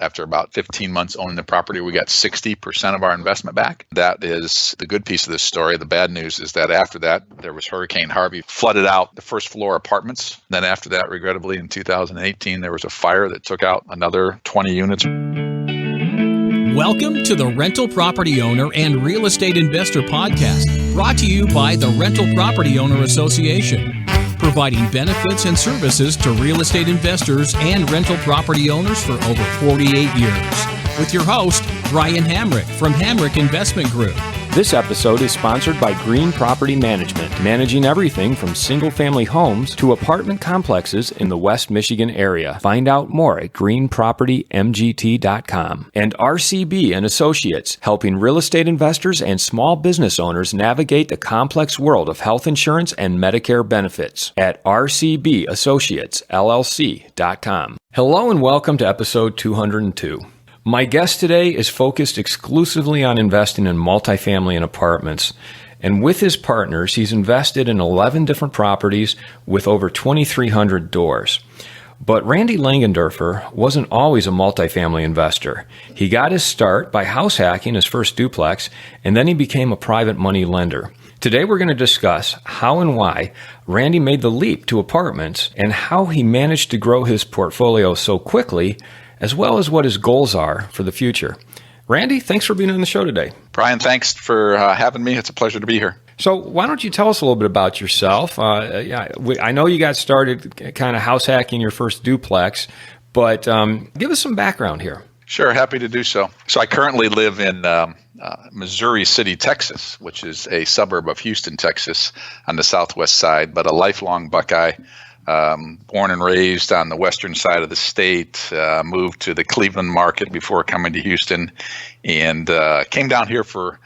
After about 15 months owning the property, we got 60% of our investment back. That is the good piece of this story. The bad news is that after that, there was Hurricane Harvey, flooded out the first floor apartments. Then after that, regrettably, in 2018, there was a fire that took out another 20 units. Welcome to the Rental Property Owner and Real Estate Investor Podcast, brought to you by the Rental Property Owner Association, providing benefits and services to real estate investors and rental property owners for over 48 years. With your host, Brian Hamrick from Hamrick Investment Group. This episode is sponsored by Green Property Management, managing everything from single-family homes to apartment complexes in the West Michigan area. Find out more at greenpropertymgt.com. And RCB and Associates, helping real estate investors and small business owners navigate the complex world of health insurance and Medicare benefits at rcbassociatesllc.com. Hello and welcome to episode 202. My guest today is focused exclusively on investing in multifamily and apartments. And with his partners, he's invested in 11 different properties with over 2,300 doors. But Randy Langenderfer wasn't always a multifamily investor. He got his start by house hacking his first duplex, and then he became a private money lender. Today we're going to discuss how and why Randy made the leap to apartments and how he managed to grow his portfolio so quickly, as well as what his goals are for the future. Randy, thanks for being on the show today. Brian, thanks for having me. It's a pleasure to be here. So why don't you tell us a little bit about yourself? I know you got started kind of house hacking your first duplex, but give us some background here. Sure, happy to do so. So I currently live in Missouri City, Texas, which is a suburb of Houston, Texas, on the southwest side, but a lifelong Buckeye. Born and raised on the western side of the state, moved to the Cleveland market before coming to Houston, and came down here for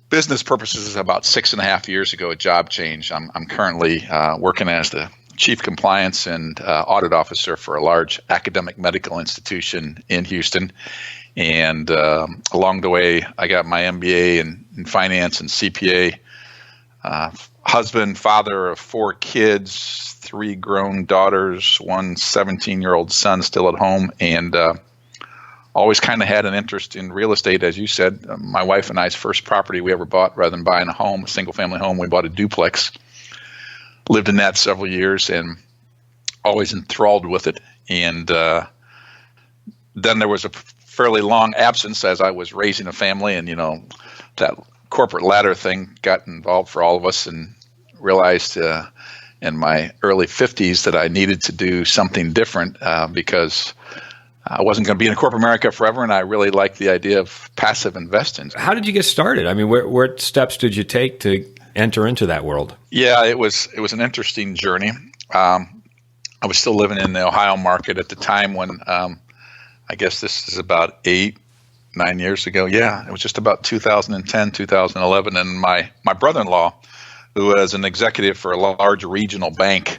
business purposes about 6.5 years ago, a job change. I'm currently working as the Chief Compliance and Audit Officer for a large academic medical institution in Houston. And along the way, I got my MBA in finance and CPA. Husband, father of 4 kids, 3 grown daughters, 1 17-year-old son still at home, and always kind of had an interest in real estate. As you said, my wife and I's first property we ever bought, rather than buying a home, a single-family home, we bought a duplex. Lived in that several years and always enthralled with it. And then there was a fairly long absence as I was raising a family, and that corporate ladder thing got involved for all of us, and realized in my early 50s that I needed to do something different because I wasn't going to be in corporate America forever, and I really liked the idea of passive investing. How did you get started? I mean, what steps did you take to enter into that world? Yeah, it was an interesting journey. I was still living in the Ohio market at the time when I guess this is about 8-9 years ago. Yeah, it was just about 2010, 2011. And my brother-in-law, who was an executive for a large regional bank,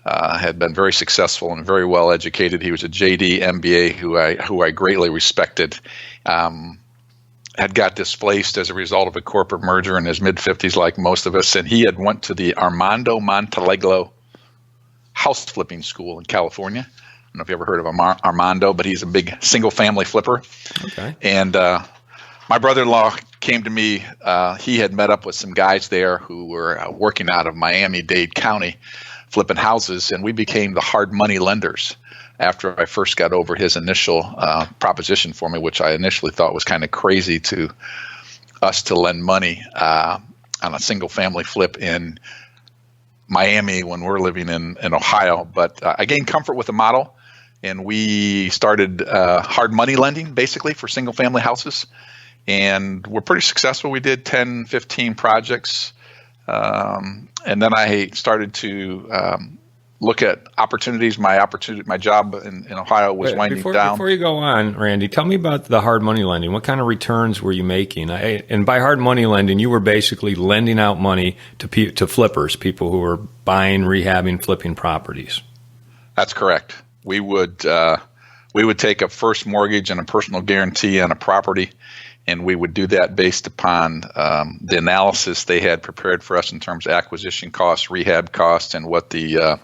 had been very successful and very well educated. He was a JD MBA who I greatly respected. Had got displaced as a result of a corporate merger in his mid-50s, like most of us. And he had went to the Armando Montalegro house flipping school in California. I don't know if you ever heard of Armando, but he's a big single-family flipper. Okay. And my brother-in-law came to me. He had met up with some guys there who were working out of Miami-Dade County, flipping houses, and we became the hard money lenders after I first got over his initial proposition for me, which I initially thought was kind of crazy to us to lend money on a single-family flip in Miami when we're living in Ohio. But I gained comfort with the model, and we started hard money lending basically for single family houses, and we're pretty successful. We did 10, 15 projects, and then I started to look at opportunities. My job in Ohio was winding down. Before you go on, Randy, tell me about the hard money lending. What kind of returns were you making? And by hard money lending, you were basically lending out money to flippers, people who were buying, rehabbing, flipping properties. That's correct. We would take a first mortgage and a personal guarantee on a property, and we would do that based upon the analysis they had prepared for us in terms of acquisition costs, rehab costs, and what the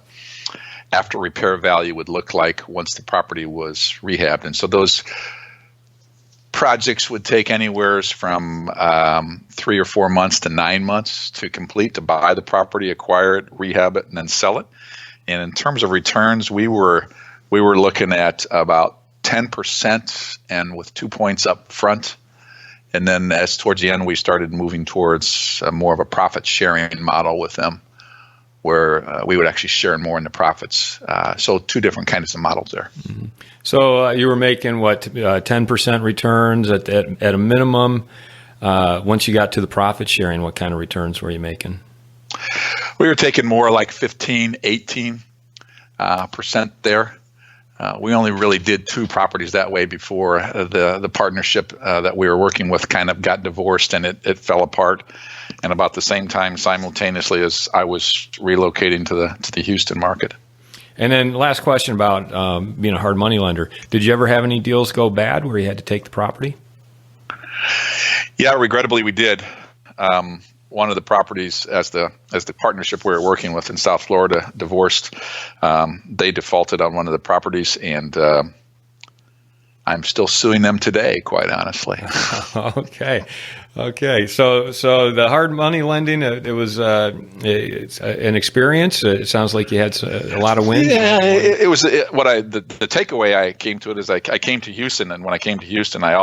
after repair value would look like once the property was rehabbed. And so those projects would take anywhere from 3 or 4 months to 9 months to complete, to buy the property, acquire it, rehab it, and then sell it. And in terms of returns, we were looking at about 10% and with 2 points up front. And then as towards the end, we started moving towards more of a profit sharing model with them, where we would actually share more in the profits. So two different kinds of models there. Mm-hmm. So you were making 10% returns at a minimum. Once you got to the profit sharing, what kind of returns were you making? We were taking more like 15, 18% there. We only really did 2 properties that way before the partnership that we were working with kind of got divorced, and it fell apart. And about the same time, simultaneously as I was relocating to the Houston market. And then last question about being a hard money lender. Did you ever have any deals go bad where you had to take the property? Yeah, regrettably we did. One of the properties, as the partnership we were working with in South Florida divorced, they defaulted on one of the properties, and I'm still suing them today, quite honestly. Okay. So the hard money lending, it was it's an experience. It sounds like you had a lot of wins. Yeah, it was the takeaway I came to it is I came to Houston, and when I came to Houston, I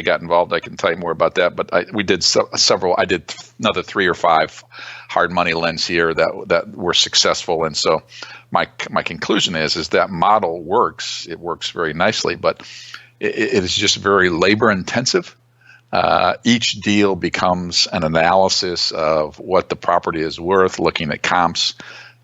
got involved. I can tell you more about that, but we did several. I did another 3 or 5 hard money lends here that were successful, and so my conclusion is that model works. It works very nicely, but it is just very labor intensive. Each deal becomes an analysis of what the property is worth, looking at comps.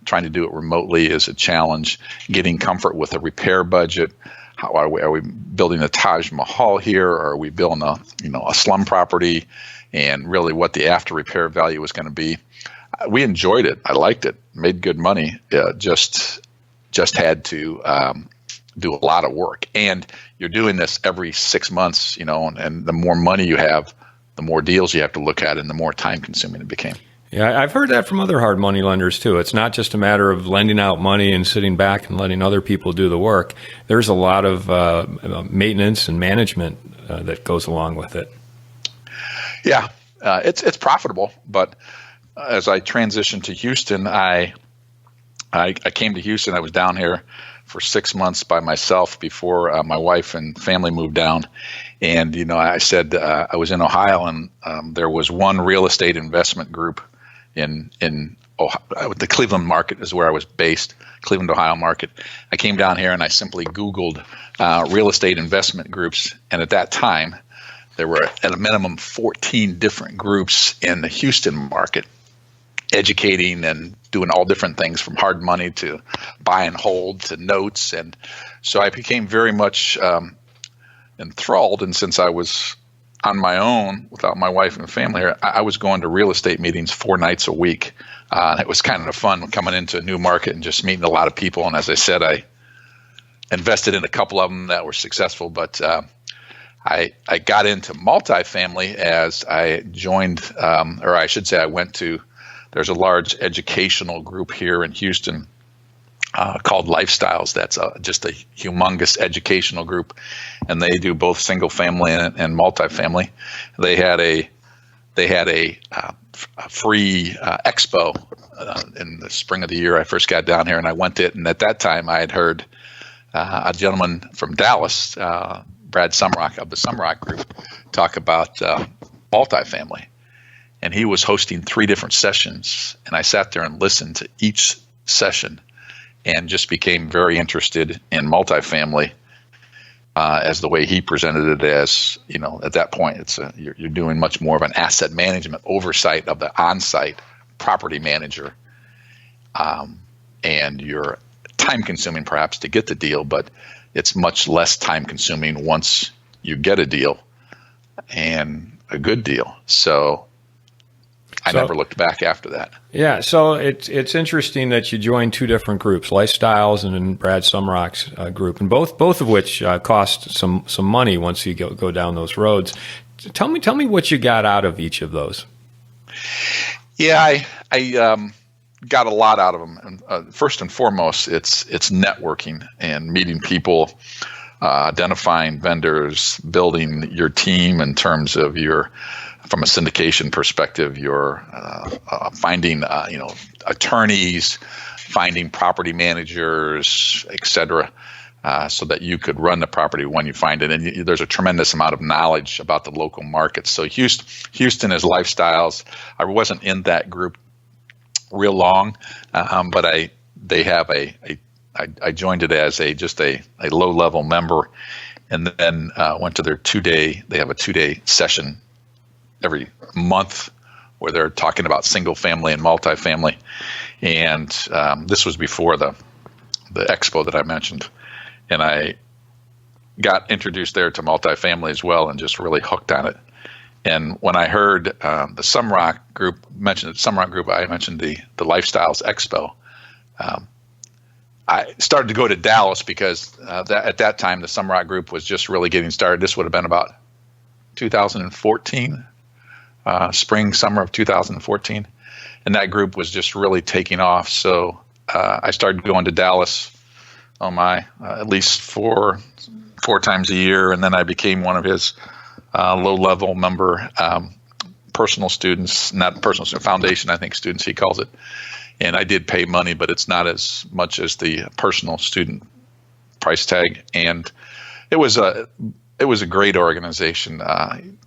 Trying to do it remotely is a challenge. Getting comfort with a repair budget. How are we building a Taj Mahal here, or are we building a slum property? And really what the after repair value was going to be. We enjoyed it. I liked it. Made good money. Just had to do a lot of work. And you're doing this every 6 months, and the more money you have, the more deals you have to look at, and the more time consuming it became. Yeah, I've heard that from other hard money lenders too. It's not just a matter of lending out money and sitting back and letting other people do the work. There's a lot of maintenance and management that goes along with it. Yeah, it's profitable, but as I transitioned to Houston, I came to Houston. I was down here for 6 months by myself before my wife and family moved down. And, I said I was in Ohio, and there was one real estate investment group in Ohio. The Cleveland market is where I was based, Cleveland, Ohio market. I came down here and I simply Googled real estate investment groups. And at that time, there were at a minimum 14 different groups in the Houston market, educating and doing all different things from hard money to buy and hold to notes. And so I became very much enthralled. And since I was on my own without my wife and family here, I was going to real estate meetings 4 nights a week. It was kind of fun coming into a new market and just meeting a lot of people. And as I said, I invested in a couple of them that were successful, but I got into multifamily as I joined, or I should say I went to, there's a large educational group here in Houston called Lifestyles. That's just a humongous educational group, and they do both single family and multifamily. They had a free expo in the spring of the year I first got down here, and I went to it. And at that time, I had heard a gentleman from Dallas, Brad Sumrock of the Sumrock Group, talk about multifamily. And he was hosting 3 different sessions, and I sat there and listened to each session and just became very interested in multifamily as the way he presented it as, at that point, you're doing much more of an asset management oversight of the on-site property manager, and you're time-consuming perhaps to get the deal, but it's much less time-consuming once you get a deal and a good deal. So I never looked back after that. Yeah, so it's interesting that you joined 2 different groups, Lifestyles and then Brad Sumrock's group, and both of which cost some money once you go down those roads. Tell me what you got out of each of those. Yeah, I got a lot out of them. And first and foremost, it's networking and meeting people, identifying vendors, building your team in terms of from a syndication perspective, you're finding attorneys, finding property managers, et cetera, so that you could run the property when you find it. And there's a tremendous amount of knowledge about the local markets. So Houston is lifestyles. I wasn't in that group real long, but I joined it as just a low level member, and then went to their 2-day. They have a 2-day session every month where they're talking about single family and multifamily. And this was before the expo that I mentioned. And I got introduced there to multifamily as well and just really hooked on it. And when I heard the Sumrock Group mentioned I mentioned the Lifestyles Expo. I started to go to Dallas because at that time the Sumrock Group was just really getting started. This would have been about 2014, summer of 2014. And that group was just really taking off. So I started going to Dallas, at least four times a year. And then I became one of his low-level member personal students, not personal student, foundation, I think students he calls it. And I did pay money, but it's not as much as the personal student price tag. And it was a great organization.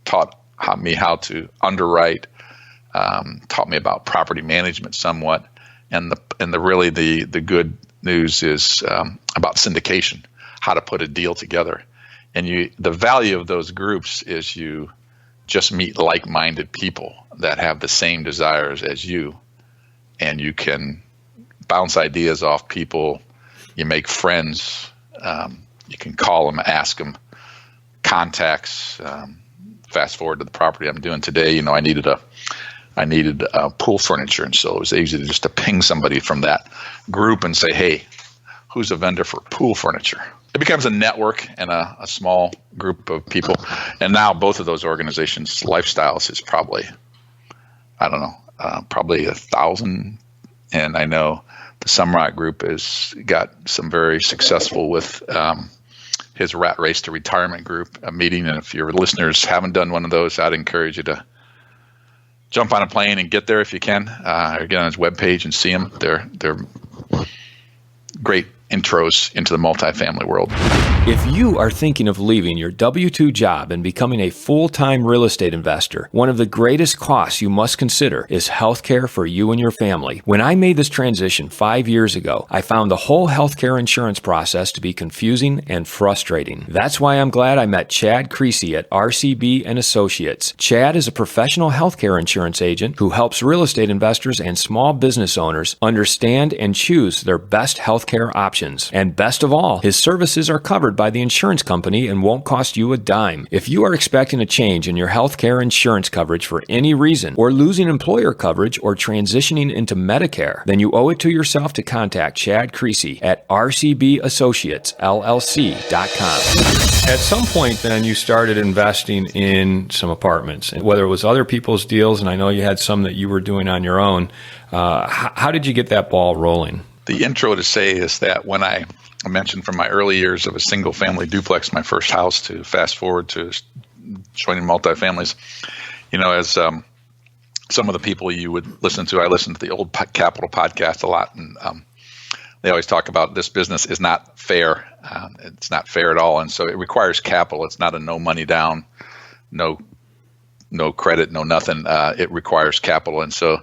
Taught me how to underwrite, taught me about property management somewhat, and the good news is about syndication, how to put a deal together. And the value of those groups is you just meet like-minded people that have the same desires as you, and you can bounce ideas off people. You make friends. You can call them, ask them, contacts. Fast forward to the property I'm doing today. I needed pool furniture, and so it was easy to ping somebody from that group and say, "Hey, who's a vendor for pool furniture?" It becomes a network and a small group of people. And now both of those organizations, Lifestyles is probably, probably 1,000. And I know the Sumrock Group has got some very successful with his Rat Race to Retirement group meeting. And if your listeners haven't done one of those, I'd encourage you to jump on a plane and get there if you can, or get on his webpage and see them. They're great intros into the multifamily world. If you are thinking of leaving your W-2 job and becoming a full-time real estate investor, one of the greatest costs you must consider is healthcare for you and your family. When I made this transition 5 years ago, I found the whole healthcare insurance process to be confusing and frustrating. That's why I'm glad I met Chad Creasy at RCB and Associates. Chad is a professional healthcare insurance agent who helps real estate investors and small business owners understand and choose their best healthcare options. And best of all, his services are covered by the insurance company and won't cost you a dime. If you are expecting a change in your healthcare insurance coverage for any reason, or losing employer coverage or transitioning into Medicare, then you owe it to yourself to contact Chad Creasy at rcbassociatesllc.com. At some point then you started investing in some apartments, whether it was other people's deals, and I know you had some that you were doing on your own. How did you get that ball rolling? The intro to say is that when I mentioned from my early years of a single family duplex, my first house, to fast forward to joining multifamilies, as some of the people you would listen to, I listened to the old Capital podcast a lot, and they always talk about this business is not fair. It's not fair at all. And so it requires capital. It's not a no money down, no credit, no nothing. It requires capital. And so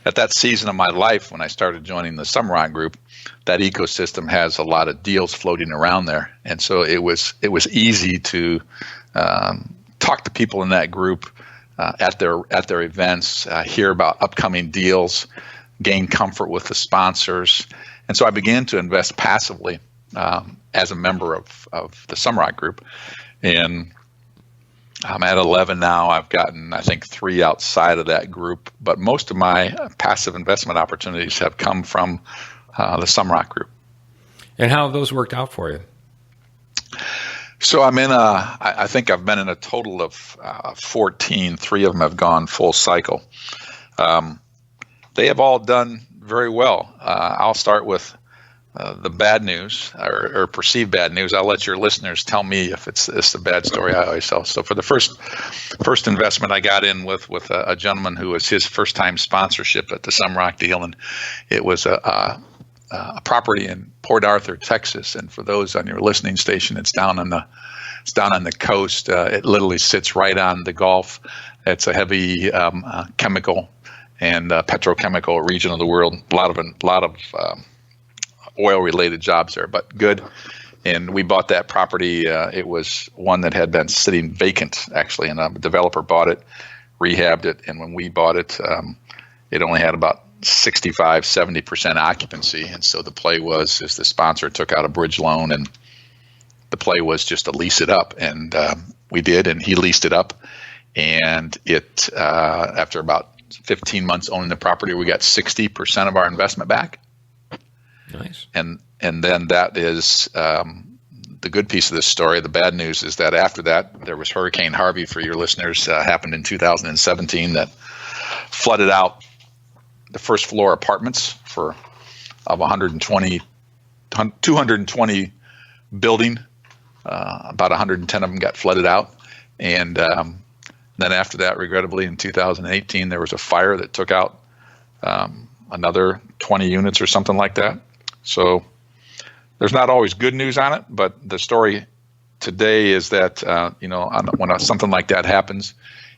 at that season of my life, when I started joining the Sumrock Group, that ecosystem has a lot of deals floating around there, and so it was easy to talk to people in that group at their events, hear about upcoming deals, gain comfort with the sponsors, and so I began to invest passively as a member of the Sumrock Group, and I'm at 11 now. I've gotten, I think, 3 outside of that group, but most of my passive investment opportunities have come from the Sumrock Group. And how have those worked out for you? So I think I've been in a total of 14. 3 of them have gone full cycle. They have all done very well. I'll start with the bad news or perceived bad news. I'll let your listeners tell me if it's a bad story. I always tell. So for the first investment, I got in with a gentleman who was his first time sponsorship at the Sumrock deal, and it was a property in Port Arthur, Texas. And for those on your listening station, it's down on the coast. It literally sits right on the Gulf. It's a heavy chemical and petrochemical region of the world. A lot of oil-related jobs there, but good. And we bought that property. It was one that had been sitting vacant, actually, and a developer bought it, rehabbed it, and when we bought it, it only had about 65-70% occupancy. And so the play was, is the sponsor took out a bridge loan, and the play was just to lease it up. And we did, and he leased it up. And it after about 15 months owning the property, we got 60% of our investment back. Nice. And then that is the good piece of this story. The bad news is that after that, there was Hurricane Harvey, for your listeners, happened in 2017, that flooded out the first floor apartments of 220 building. About 110 of them got flooded out. And then after that, regrettably, in 2018, there was a fire that took out another 20 units or something like that. So there's not always good news on it, but the story today is that when something like that happens,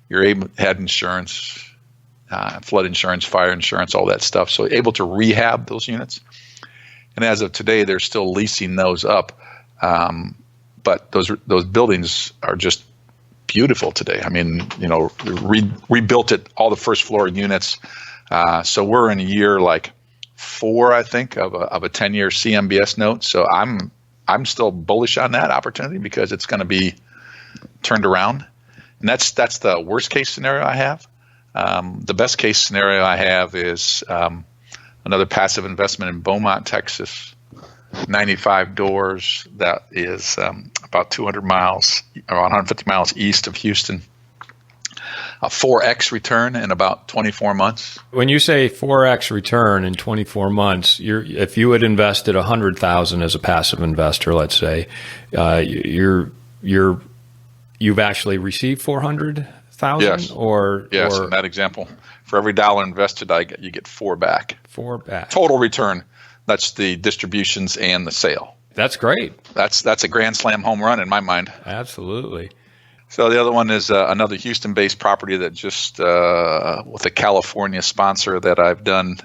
had insurance, flood insurance, fire insurance, all that stuff. So able to rehab those units. And as of today, they're still leasing those up. But those buildings are just beautiful today. I mean, rebuilt it, all the first floor units. So we're in a year like 4, I think, of a 10-year CMBS note. So I'm still bullish on that opportunity because it's going to be turned around. And that's the worst case scenario I have. The best case scenario I have is another passive investment in Beaumont, Texas, 95 doors. That is about 200 miles, or 150 miles east of Houston. A 4x return in about 24 months. When you say 4x return in 24 months, if you had invested $100,000 as a passive investor, let's say, you've actually received $400,000. Yes. Yes. Or in that example, for every dollar invested, you get 4 back. 4 back. Total return. That's the distributions and the sale. That's great. That's a grand slam home run in my mind. Absolutely. So the other one is another Houston-based property that just with a California sponsor that I've done,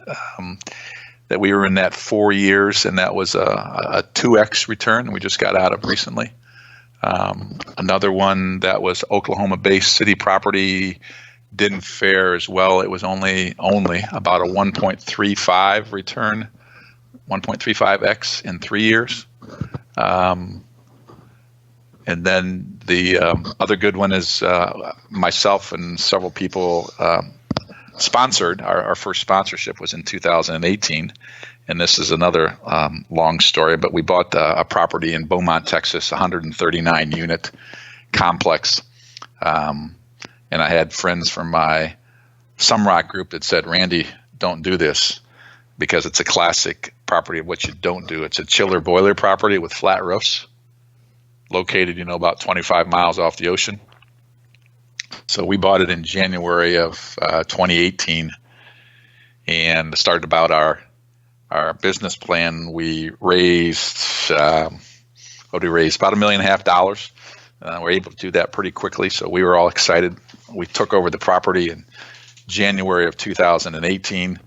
that we were in that 4 years, and that was a 2x return we just got out of recently. Another one that was Oklahoma-based city property didn't fare as well. It was only about a 1.35 return, 1.35x in 3 years. And then the other good one is myself and several people sponsored. Our first sponsorship was in 2018. And this is another long story, but we bought a property in Beaumont, Texas, 139-unit complex. And I had friends from my Sumrock group that said, Randy, don't do this because it's a classic property of what you don't do. It's a chiller boiler property with flat roofs, located, about 25 miles off the ocean. So we bought it in January of 2018 and started about our business plan. We raised, about $1.5 million. We're able to do that pretty quickly. So we were all excited. We took over the property in January of 2018.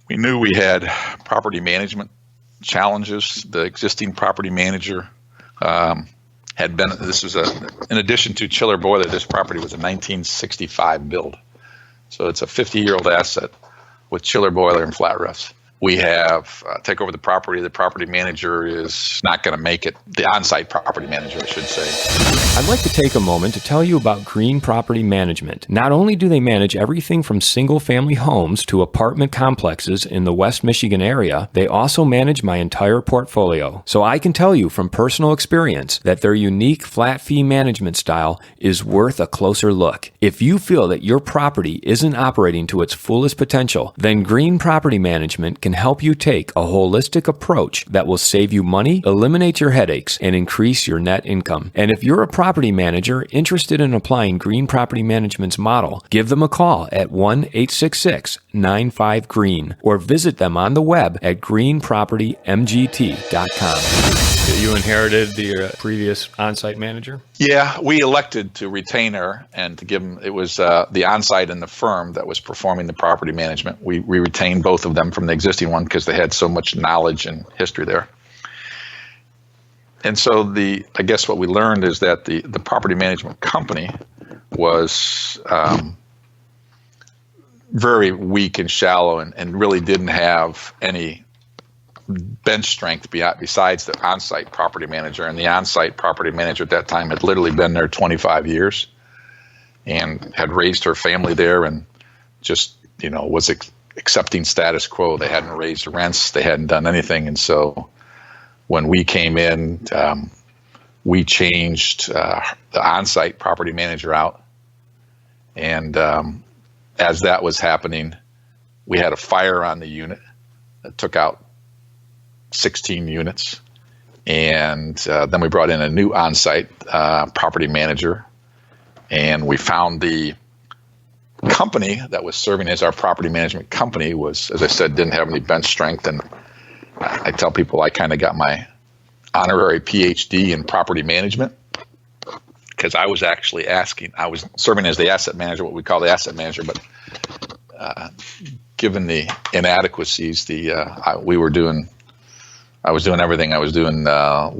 We knew we had property management challenges. The existing property manager had been, in addition to chiller boiler, this property was a 1965 build. So it's a 50-year-old asset with chiller boiler and flat roofs. we have take over the property. The property manager is not going to make it. The on-site property manager, I should say. I'd like to take a moment to tell you about Green Property Management. Not only do they manage everything from single-family homes to apartment complexes in the West Michigan area, they also manage my entire portfolio. So I can tell you from personal experience that their unique flat fee management style is worth a closer look. If you feel that your property isn't operating to its fullest potential, then Green Property Management can help you take a holistic approach that will save you money, eliminate your headaches, and increase your net income. And if you're a property manager interested in applying Green Property Management's model, give them a call at 1-866-95-GREEN or visit them on the web at greenpropertymgt.com. You inherited the previous on-site manager? Yeah, we elected to retain her and to give them, it was the on-site and the firm that was performing the property management. We retained both of them from the existing one because they had so much knowledge and history there. And so I guess what we learned is that the property management company was very weak and shallow and really didn't have any bench strength besides the on-site property manager. And the on-site property manager at that time had literally been there 25 years and had raised her family there and just, was accepting status quo. They hadn't raised rents. They hadn't done anything. And so when we came in, we changed the on-site property manager out. And as that was happening, we had a fire on the unit that took out 16 units. And then we brought in a new on-site property manager. And we found the company that was serving as our property management company was, as I said, didn't have any bench strength. And I tell people I kind of got my honorary PhD in property management because I was actually I was serving as the asset manager, what we call the asset manager, but given the inadequacies, I was doing everything. I was doing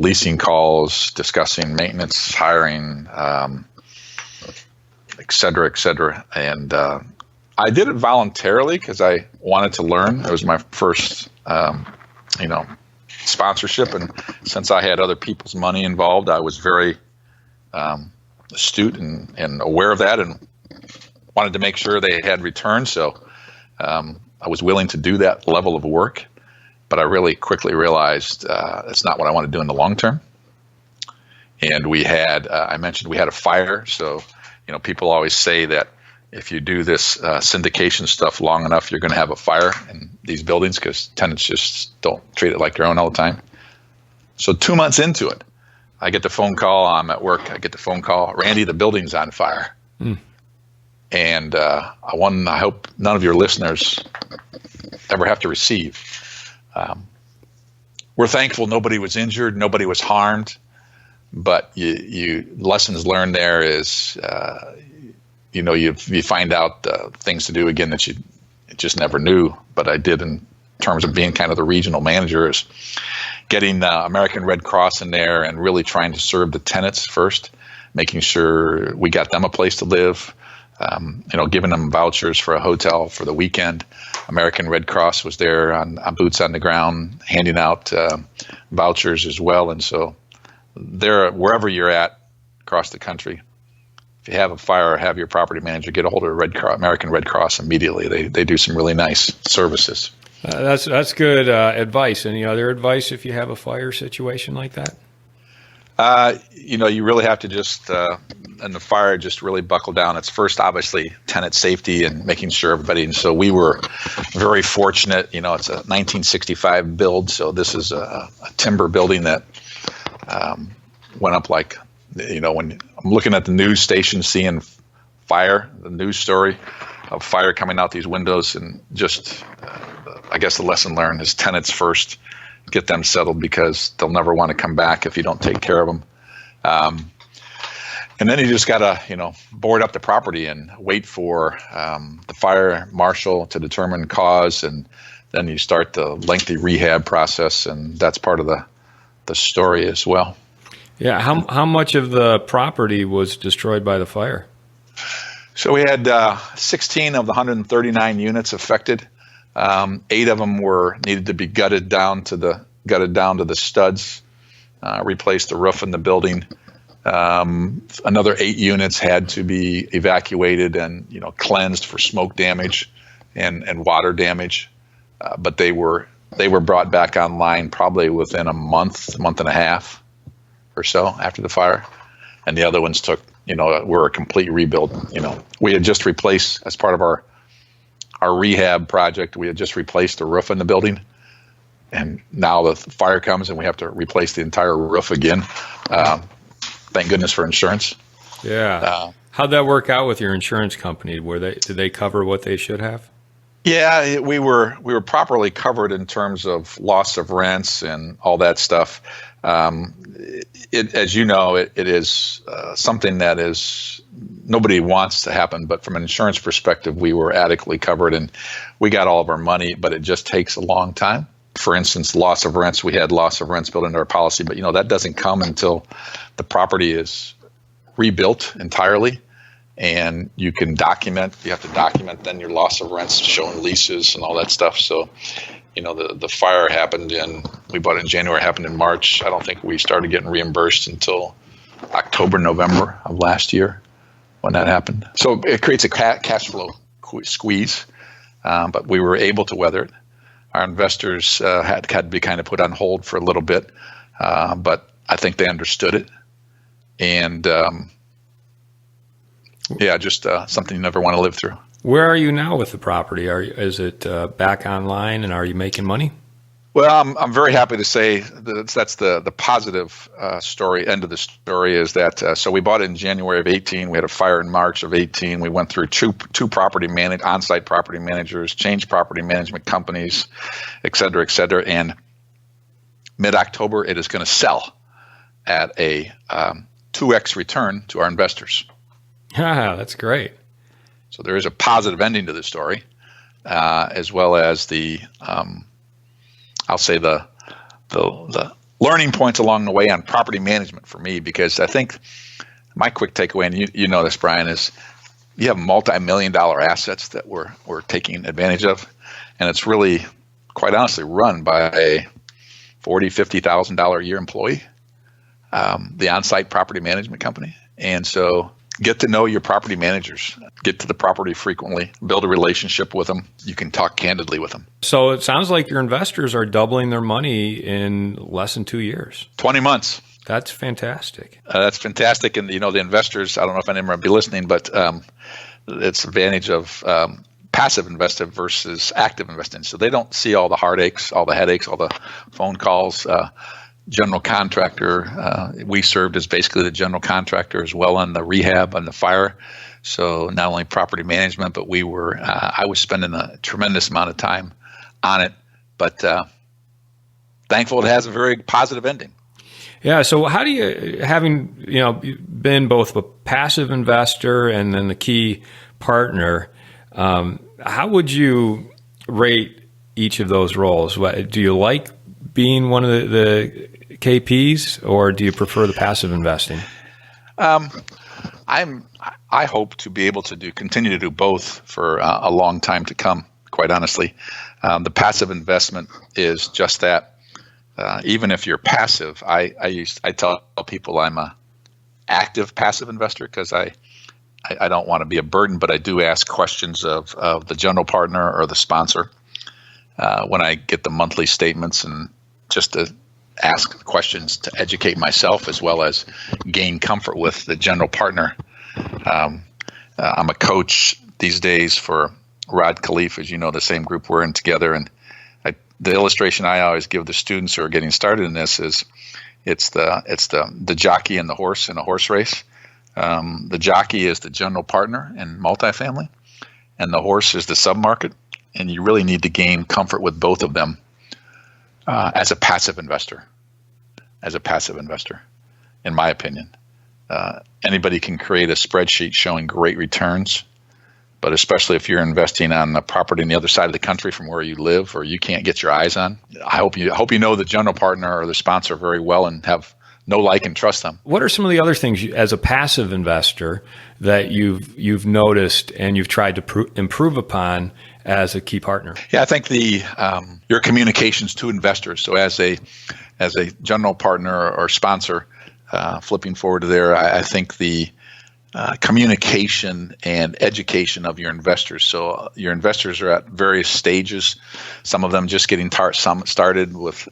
leasing calls, discussing maintenance, hiring, et cetera, et cetera. And I did it voluntarily because I wanted to learn. It was my first sponsorship. And since I had other people's money involved, I was very astute and aware of that and wanted to make sure they had return. So I was willing to do that level of work, but I really quickly realized it's not what I want to do in the long term. And we had, I mentioned we had a fire. So, people always say that if you do this syndication stuff long enough, you're going to have a fire in these buildings because tenants just don't treat it like their own all the time. So 2 months into it, I get the phone call. I'm at work. I get the phone call. Randy, the building's on fire. And I hope none of your listeners ever have to receive. We're thankful nobody was injured. Nobody was harmed. But you lessons learned there is, you find out things to do again that you just never knew. But I did in terms of being kind of the regional manager is getting American Red Cross in there and really trying to serve the tenants first, making sure we got them a place to live, giving them vouchers for a hotel for the weekend. American Red Cross was there on boots on the ground, handing out vouchers as well. And so there, wherever you're at across the country, if you have a fire or have your property manager, get a hold of American Red Cross immediately. They do some really nice services. That's good advice. Any other advice if you have a fire situation like that? You really have to just, in the fire, just really buckle down. It's first, obviously, tenant safety and making sure everybody. And so we were very fortunate. It's a 1965 build. So this is a timber building that went up like, when I'm looking at the news station, seeing fire, the news story of fire coming out these windows, and just, I guess the lesson learned is tenants first, get them settled because they'll never want to come back if you don't take care of them. And then you just got to, board up the property and wait for the fire marshal to determine cause. And then you start the lengthy rehab process. And that's part of the story as well. Yeah. How much of the property was destroyed by the fire? So we had 16 of the 139 units affected. 8 of them needed to be gutted down to the studs, replace the roof in the building. Another 8 units had to be evacuated and cleansed for smoke damage and water damage, but they were brought back online probably within a month and a half or so after the fire, and the other ones were a complete rebuild. We had just replaced, as part of our rehab project, we had just replaced the roof in the building, and now the fire comes and we have to replace the entire roof again. Thank goodness for insurance. Yeah. How'd that work out with your insurance company? Did they cover what they should have? Yeah, we were properly covered in terms of loss of rents and all that stuff. As you know, it is something that is nobody wants to happen, but from an insurance perspective, we were adequately covered and we got all of our money, but it just takes a long time. For instance, loss of rents, we had loss of rents built into our policy, but that doesn't come until the property is rebuilt entirely, and you have to document then your loss of rents, showing leases and all that stuff. So, the fire happened we bought it in January, happened in March. I don't think we started getting reimbursed until October, November of last year when that happened. So it creates a cash flow squeeze, but we were able to weather it. Our investors had to be kind of put on hold for a little bit, but I think they understood it. And just something you never want to live through. Where are you now with the property? Is it back online, and are you making money? Well, I'm very happy to say that's the positive end of the story is that so we bought it in January of 18. We had a fire in March of 18. We went through two on-site property managers, changed property management companies, et cetera, and mid-October it is going to sell at a 2x return to our investors. That's great. So there is a positive ending to the story, as well as the I'll say the learning points along the way on property management for me, because I think my quick takeaway, and you know this, Brian, is you have multi-million-dollar assets that we're taking advantage of, and it's really, quite honestly, run by a $40,000-$50,000 a year employee, the on-site property management company. And so get to know your property managers, get to the property frequently, build a relationship with them. You can talk candidly with them. So it sounds like your investors are doubling their money in less than 2 years. 20 months. That's fantastic. That's fantastic. And, the investors, I don't know if anyone will be listening, but it's the advantage of passive investing versus active investing. So they don't see all the heartaches, all the headaches, all the phone calls. General contractor, we served as basically the general contractor as well on the rehab, on the fire. So not only property management, but I was spending a tremendous amount of time on it, but thankful it has a very positive ending. Yeah. So how do you, having been both a passive investor and then the key partner, how would you rate each of those roles? Do you like being one of the KPs, or do you prefer the passive investing? I hope to be able to continue to do both for a long time to come. Quite honestly, the passive investment is just that. Even if you're passive, I tell people I'm a active passive investor because I don't want to be a burden, but I do ask questions of the general partner or the sponsor when I get the monthly statements, and just to ask questions to educate myself as well as gain comfort with the general partner. I'm a coach these days for Rod Khalifa, as you know, the same group we're in together. And the illustration I always give the students who are getting started in this is it's the jockey and the horse in a horse race. The jockey is the general partner in multifamily, and the horse is the submarket. And you really need to gain comfort with both of them. As a passive investor, in my opinion. Anybody can create a spreadsheet showing great returns, but especially if you're investing on a property on the other side of the country from where you live or you can't get your eyes on, I hope you know the general partner or the sponsor very well and have know, like, and trust them. What are some of the other things as a passive investor that you've noticed and you've tried to improve upon as a key partner? Yeah, I think your communications to investors. So as a general partner or sponsor, flipping forward to there, I think the communication and education of your investors. So your investors are at various stages. Some of them just getting started with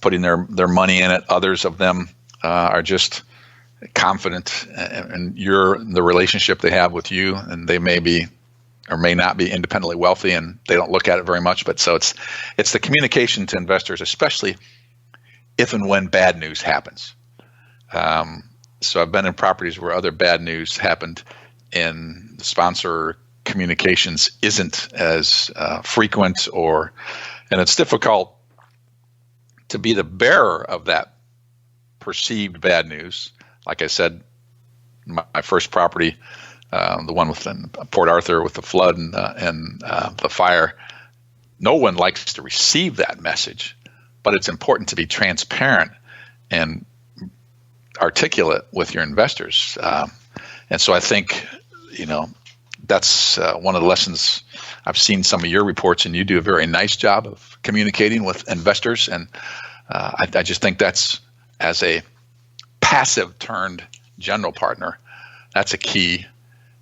putting their money in it. Others of them are just confident in the relationship they have with you, and they may be or may not be independently wealthy, and they don't look at it very much. But so it's the communication to investors, especially if and when bad news happens. So I've been in properties where other bad news happened, and the sponsor communications isn't as frequent, and it's difficult to be the bearer of that perceived bad news. Like I said, my first property, the one in Port Arthur with the flood and the fire, no one likes to receive that message, but it's important to be transparent and articulate with your investors. And so I think, that's one of the lessons. I've seen some of your reports, and you do a very nice job of communicating with investors. And I just think that's, as a passive turned general partner, that's a key,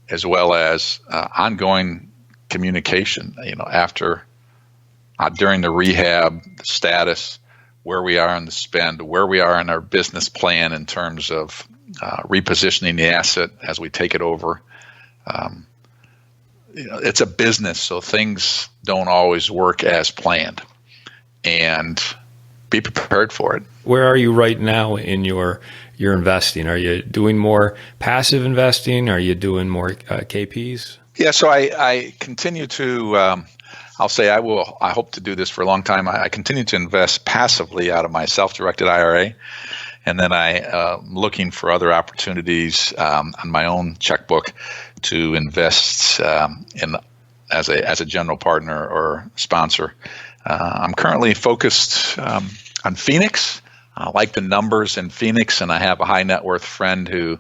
as well as ongoing communication, during the rehab, the status, where we are in the spend, where we are in our business plan in terms of repositioning the asset as we take it over. It's a business, so things don't always work as planned, and be prepared for it. Where are you right now in your investing? Are you doing more passive investing? Are you doing more KPs? Yeah, so I continue to, I'll say I hope to do this for a long time. I continue to invest passively out of my self-directed IRA. And then I'm looking for other opportunities on my own checkbook to invest in as a general partner or sponsor. I'm currently focused on Phoenix. I like the numbers in Phoenix, and I have a high net worth friend who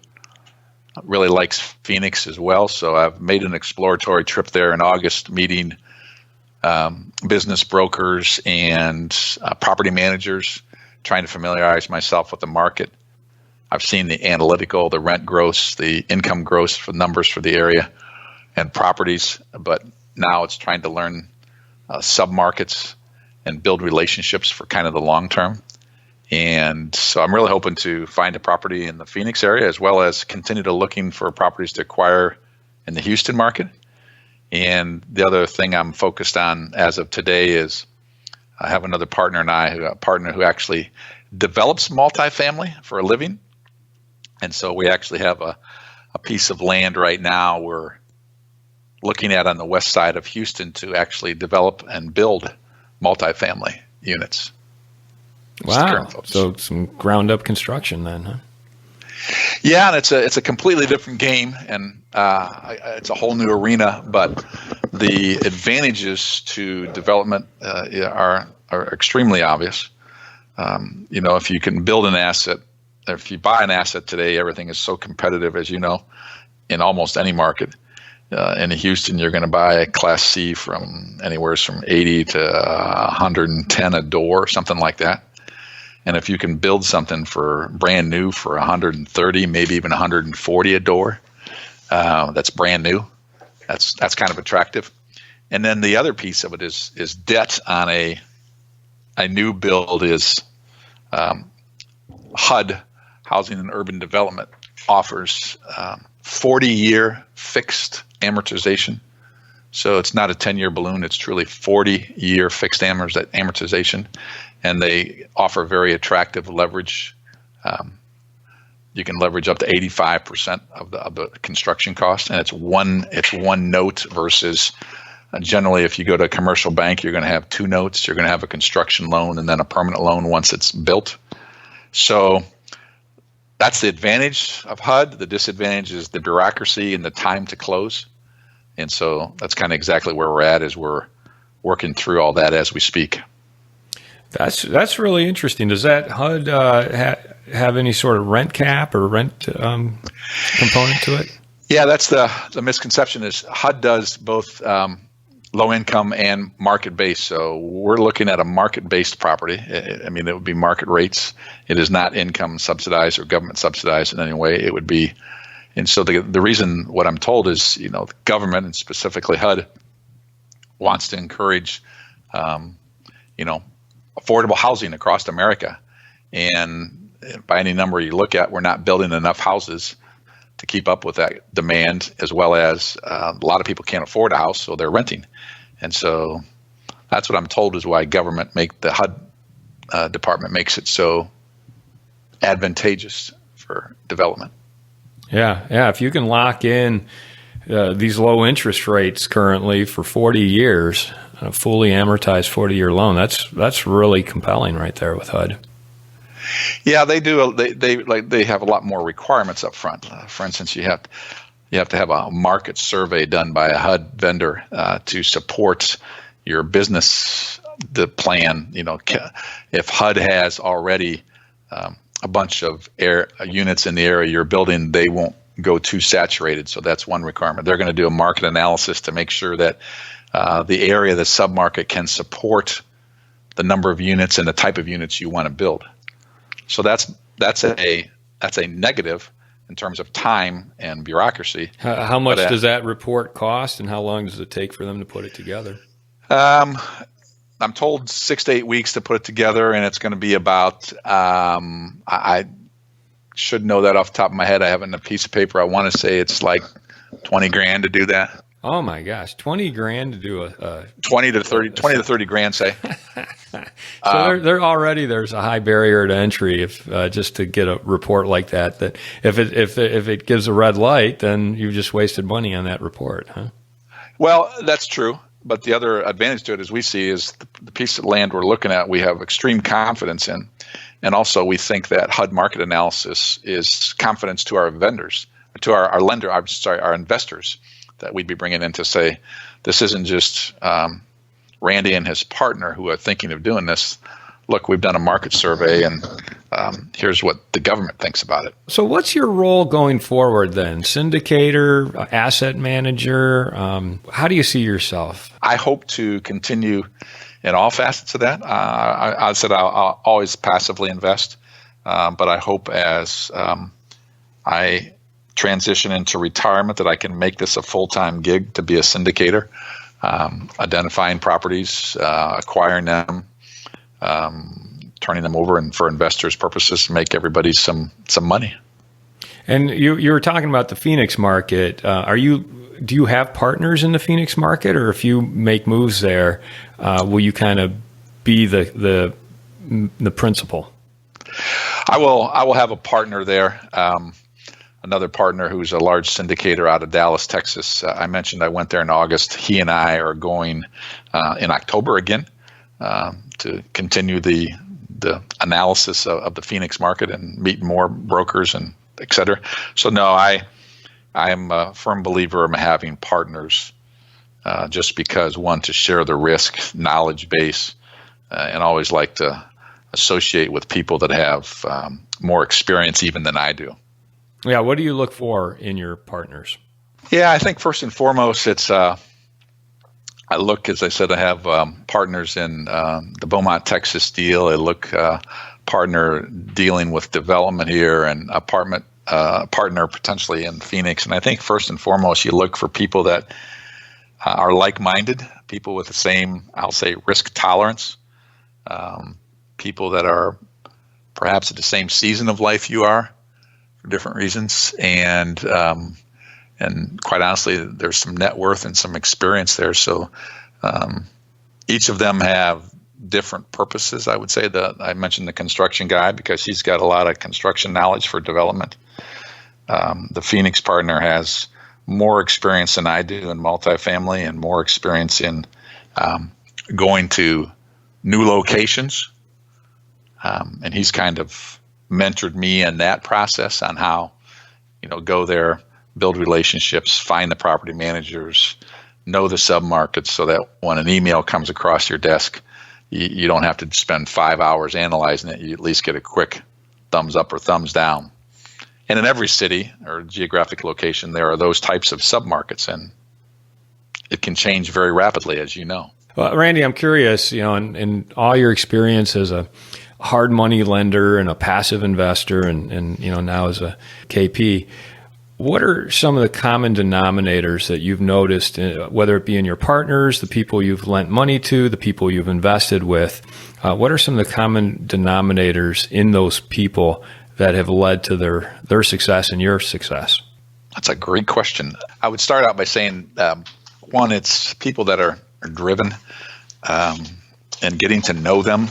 really likes Phoenix as well. So I've made an exploratory trip there in August, meeting business brokers and property managers, trying to familiarize myself with the market. I've seen the rent growth, the income growth for numbers for the area and properties, but now it's trying to learn sub-markets and build relationships for kind of the long term. And so I'm really hoping to find a property in the Phoenix area, as well as continue to looking for properties to acquire in the Houston market. And the other thing I'm focused on as of today is I have another partner who actually develops multifamily for a living. And so we actually have a piece of land right now we're looking at on the west side of Houston to actually develop and build multifamily units. Wow. So some ground up construction then, huh? Yeah, and it's a completely different game, and it's a whole new arena. But the advantages to development are extremely obvious. If you can build an asset, if you buy an asset today, everything is so competitive, as you know, in almost any market. In Houston, you're going to buy a Class C from anywhere from 80 to 110 a door, something like that. And if you can build something for brand new for 130, maybe even 140 a door, that's brand new. That's kind of attractive. And then the other piece of it is debt on a new build is HUD, Housing and Urban Development, offers 40-year fixed amortization. So it's not a 10-year balloon. It's truly 40-year fixed amortization. And they offer very attractive leverage. You can leverage up to 85% of the construction cost, and it's one note versus generally if you go to a commercial bank, you're going to have two notes. You're going to have a construction loan and then a permanent loan once it's built. So that's the advantage of HUD. The disadvantage is the bureaucracy and the time to close. And so that's kind of exactly where we're at as we're working through all that as we speak. That's really interesting. Does that HUD have any sort of rent cap or rent component to it? Yeah, that's the misconception is HUD does both low income and market based. So we're looking at a market based property. I mean, it would be market rates. It is not income subsidized or government subsidized in any way. It would be, and so the reason what I'm told is, the government and specifically HUD wants to encourage, affordable housing across America. And by any number you look at, we're not building enough houses to keep up with that demand, as well as a lot of people can't afford a house, so they're renting. And so that's what I'm told is why the HUD department makes it so advantageous for development. Yeah. If you can lock in these low interest rates currently for 40 years, a fully amortized 40-year loan, that's really compelling right there with HUD. Yeah, they do. They have a lot more requirements up front. For instance, you have to have a market survey done by a HUD vendor to support your business, the plan. If HUD has already a bunch of units in the area you're building, they won't go too saturated. So that's one requirement. They're going to do a market analysis to make sure that the area, the submarket, can support the number of units and the type of units you want to build. So that's a negative in terms of time and bureaucracy. How much does that report cost, and how long does it take for them to put it together? I'm told 6 to 8 weeks to put it together, and it's going to be about. I should know that off the top of my head. I have it in a piece of paper. I want to say it's like $20,000 to do that. Oh my gosh, $20,000 to do a 20 to 30 grand, say. So there's a high barrier to entry if just to get a report like that. That if it gives a red light, then you've just wasted money on that report, huh? Well, that's true. But the other advantage to it, as we see, is the piece of land we're looking at, we have extreme confidence in. And also we think that HUD market analysis is confidence to our vendors, to our investors that we'd be bringing in to say, this isn't just Randy and his partner who are thinking of doing this. Look, we've done a market survey, and here's what the government thinks about it. So what's your role going forward then? Syndicator, asset manager? How do you see yourself? I hope to continue in all facets of that. I said I'll always passively invest, but I hope as I transition into retirement that I can make this a full-time gig to be a syndicator, identifying properties, acquiring them, turning them over, and for investors' purposes, make everybody some money. And you were talking about the Phoenix market. Do you have partners in the Phoenix market, or if you make moves there, will you kind of be the principal? I will have a partner there. Another partner who's a large syndicator out of Dallas, Texas. I mentioned I went there in August. He and I are going in October again to continue the analysis of the Phoenix market and meet more brokers and et cetera. So no, I am a firm believer in having partners just because, one, to share the risk, knowledge base, and always like to associate with people that have more experience even than I do. Yeah, what do you look for in your partners? Yeah, I think first and foremost, it's I look, as I said, I have partners in the Beaumont, Texas deal. I look partner dealing with development here, and a partner potentially in Phoenix. And I think first and foremost, you look for people that are like-minded, people with the same, I'll say, risk tolerance, people that are perhaps at the same season of life you are, for different reasons, and quite honestly, there's some net worth and some experience there. So each of them have different purposes. I would say that I mentioned the construction guy because he's got a lot of construction knowledge for development. The Phoenix partner has more experience than I do in multifamily and more experience in going to new locations, and he's kind of mentored me in that process on how, go there, build relationships, find the property managers, know the submarkets, so that when an email comes across your desk, you don't have to spend 5 hours analyzing it. You at least get a quick thumbs up or thumbs down. And in every city or geographic location, there are those types of submarkets, and it can change very rapidly, as you know. Well, Randy, I'm curious, in all your experience as a hard money lender and a passive investor and now as a KP, what are some of the common denominators that you've noticed, whether it be in your partners, the people you've lent money to, the people you've invested with? What are some of the common denominators in those people that have led to their success and your success? That's a great question. I would start out by saying, one, it's people that are driven and getting to know them.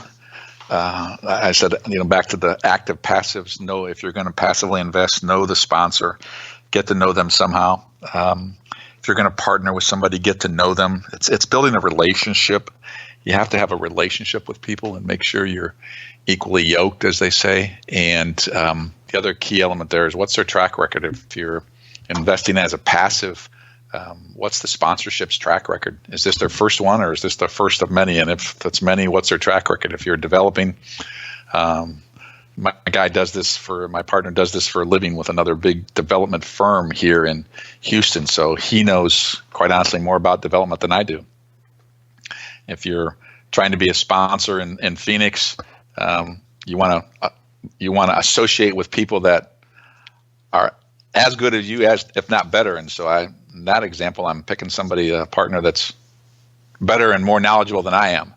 I said, back to the active passives, know if you're going to passively invest, know the sponsor, get to know them somehow. If you're going to partner with somebody, get to know them. It's building a relationship. You have to have a relationship with people and make sure you're equally yoked, as they say. And the other key element there is what's their track record. If you're investing as a passive, what's the sponsorship's track record? Is this their first one, or is this the first of many? And if it's many, what's their track record? If you're developing, my partner does this for a living with another big development firm here in Houston. So he knows, quite honestly, more about development than I do. If you're trying to be a sponsor in Phoenix, you want to associate with people that are as good as you, if not better. And so in that example, I'm picking a partner that's better and more knowledgeable than I am.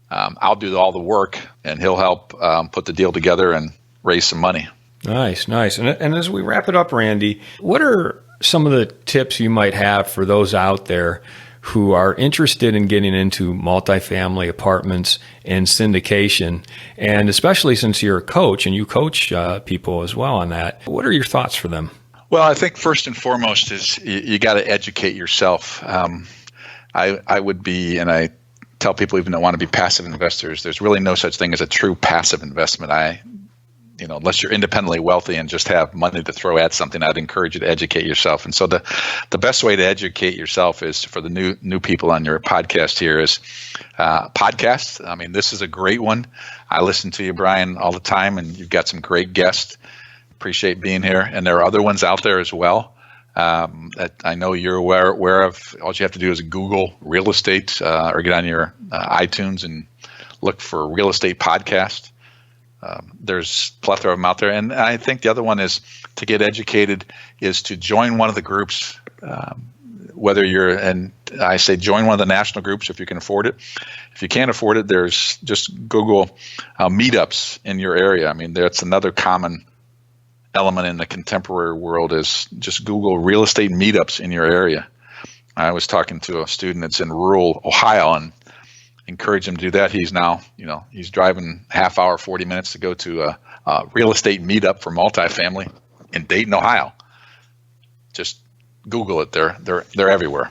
I'll do all the work, and he'll help put the deal together and raise some money. Nice. And as we wrap it up, Randy, what are some of the tips you might have for those out there who are interested in getting into multifamily apartments and syndication? And especially since you're a coach and you coach people as well on that, what are your thoughts for them? Well, I think first and foremost is you got to educate yourself. I would be, and I tell people even that want to be passive investors, there's really no such thing as a true passive investment. Unless you're independently wealthy and just have money to throw at something, I'd encourage you to educate yourself. And so the best way to educate yourself is, for the new people on your podcast here, is podcasts. I mean, this is a great one. I listen to you, Brian, all the time, and you've got some great guests. Appreciate being here. And there are other ones out there as well that I know you're aware of. All you have to do is Google real estate or get on your iTunes and look for real estate podcast. There's a plethora of them out there. And I think the other one is to get educated is to join one of the groups, whether I say join one of the national groups if you can afford it. If you can't afford it, there's just Google meetups in your area. I mean, that's another common element in the contemporary world, is just Google real estate meetups in your area. I was talking to a student that's in rural Ohio and encourage him to do that. He's now, he's driving half hour, 40 minutes to go to a real estate meetup for multifamily in Dayton, Ohio. Just Google it. They're everywhere.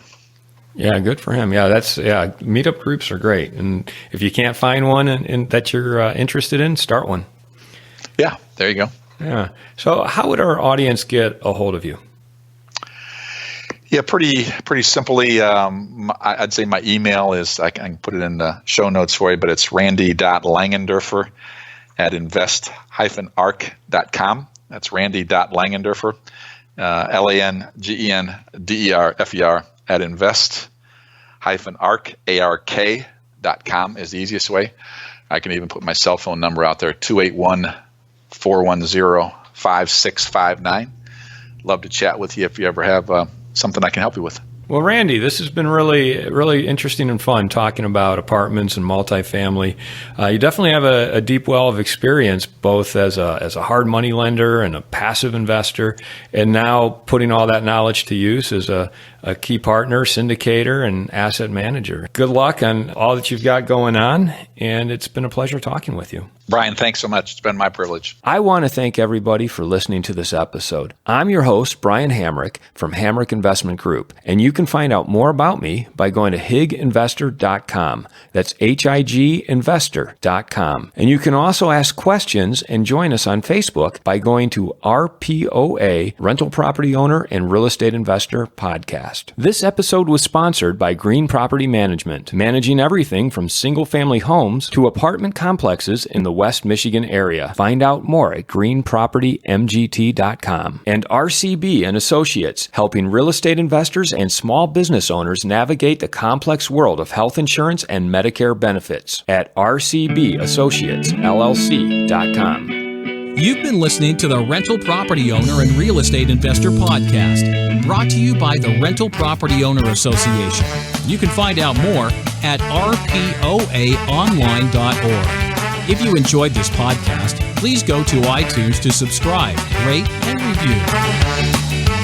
Yeah, good for him. Yeah, meetup groups are great. And if you can't find one and that you're interested in, start one. Yeah, there you go. Yeah. So how would our audience get a hold of you? Yeah, pretty simply. I'd say my email is, I can put it in the show notes for you, but it's randy.langenderfer at invest-arc.com. That's randy.langenderfer, LANGENDERFER at invest-arc.com is the easiest way. I can even put my cell phone number out there, 281-410-5659. Love to chat with you if you ever have something I can help you with. Well, Randy, this has been really, really interesting and fun talking about apartments and multifamily. You definitely have a deep well of experience, both as a hard money lender and a passive investor, and now putting all that knowledge to use as a key partner, syndicator, and asset manager. Good luck on all that you've got going on, and it's been a pleasure talking with you. Brian, thanks so much. It's been my privilege. I want to thank everybody for listening to this episode. I'm your host, Brian Hamrick from Hamrick Investment Group, and you can find out more about me by going to higinvestor.com. That's higinvestor.com. And you can also ask questions and join us on Facebook by going to RPOA, Rental Property Owner and Real Estate Investor Podcast. This episode was sponsored by Green Property Management, managing everything from single-family homes to apartment complexes in the West Michigan area. Find out more at greenpropertymgt.com. And RCB and Associates, helping real estate investors and small business owners navigate the complex world of health insurance and Medicare benefits at rcbassociatesllc.com. You've been listening to the Rental Property Owner and Real Estate Investor Podcast, brought to you by the Rental Property Owner Association. You can find out more at rpoaonline.org. If you enjoyed this podcast, please go to iTunes to subscribe, rate, and review.